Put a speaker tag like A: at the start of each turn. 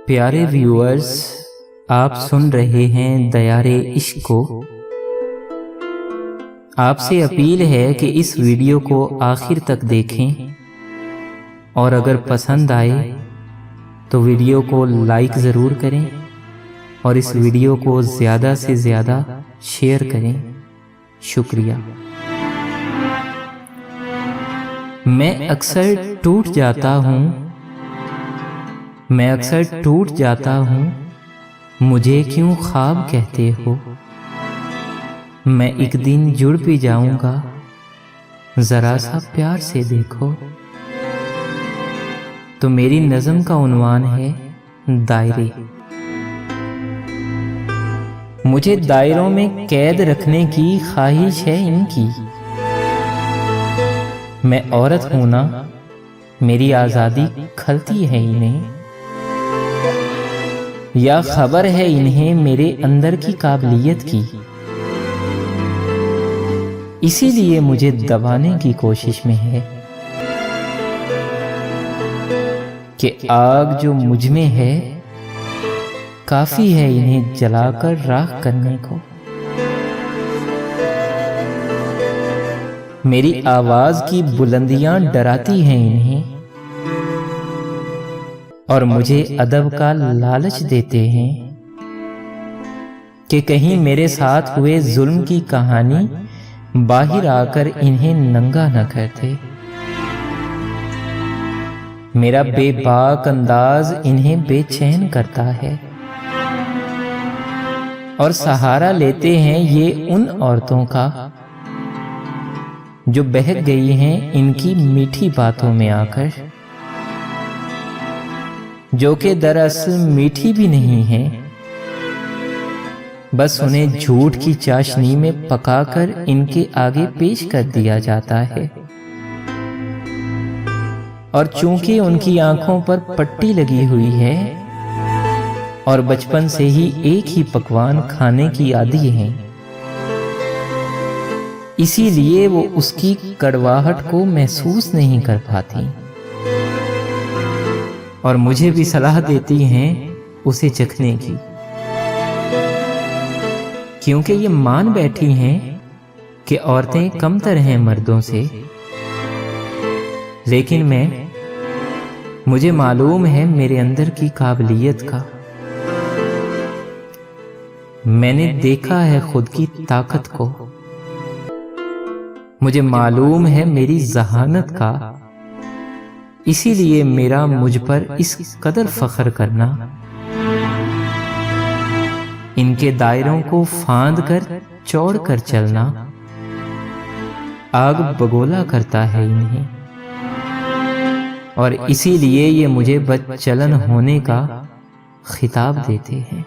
A: प्यारे व्यूअर्स, आप सुन रहे हैं दयारे इश्क को। आपसे अपील है कि इस वीडियो को आखिर तक देखें और अगर पसंद आए तो वीडियो को लाइक ज़रूर करें और इस वीडियो को ज़्यादा से ज़्यादा शेयर करें। शुक्रिया। मैं अक्सर टूट जाता हूँ, मुझे क्यों ख्वाब कहते हो। मैं एक दिन जुड़ भी जाऊंगा, जरा सा प्यार से देखो। तो मेरी नज़म का उन्वान है दायरे। मुझे दायरों में कैद रखने की ख्वाहिश है इनकी। मैं औरत हूं ना, मेरी आज़ादी खलती है इन्हें, या खबर है इन्हें मेरे अंदर की काबिलियत की। इसीलिए मुझे दबाने की कोशिश में है कि आग जो मुझ में है काफी है इन्हें जलाकर राख करने को। मेरी आवाज की बुलंदियां डराती हैं इन्हें और मुझे अदब का लालच देते हैं कि कहीं मेरे साथ हुए जुल्म की कहानी बाहर आकर इन्हें नंगा न कर दे। मेरा बेबाक अंदाज इन्हें बेचैन करता है और सहारा लेते हैं ये उन औरतों का जो बहक गई हैं इनकी मीठी बातों में आकर, जो कि दरअसल मीठी भी नहीं है, बस उन्हें झूठ की चाशनी में पकाकर इनके आगे पेश कर दिया जाता है। और चूंकि उनकी आंखों पर पट्टी लगी हुई है और बचपन से ही एक ही पकवान खाने की आदी हैं, इसीलिए वो उसकी कड़वाहट को महसूस नहीं कर पाती और मुझे भी सलाह देती हैं उसे चखने की, क्योंकि ये मान बैठी हैं कि औरतें कमतर हैं मर्दों से। लेकिन मुझे मालूम है मेरे अंदर की काबिलियत का। मैंने देखा है खुद की ताकत को, मुझे मालूम है मेरी जहानत का। इसीलिए मेरा मुझ पर इस कदर फख्र करना, इनके दायरों को फांद कर चौड़ कर चलना आग बगोला करता है इन्हें। और इसीलिए ये मुझे बदचलन होने का खिताब देते हैं।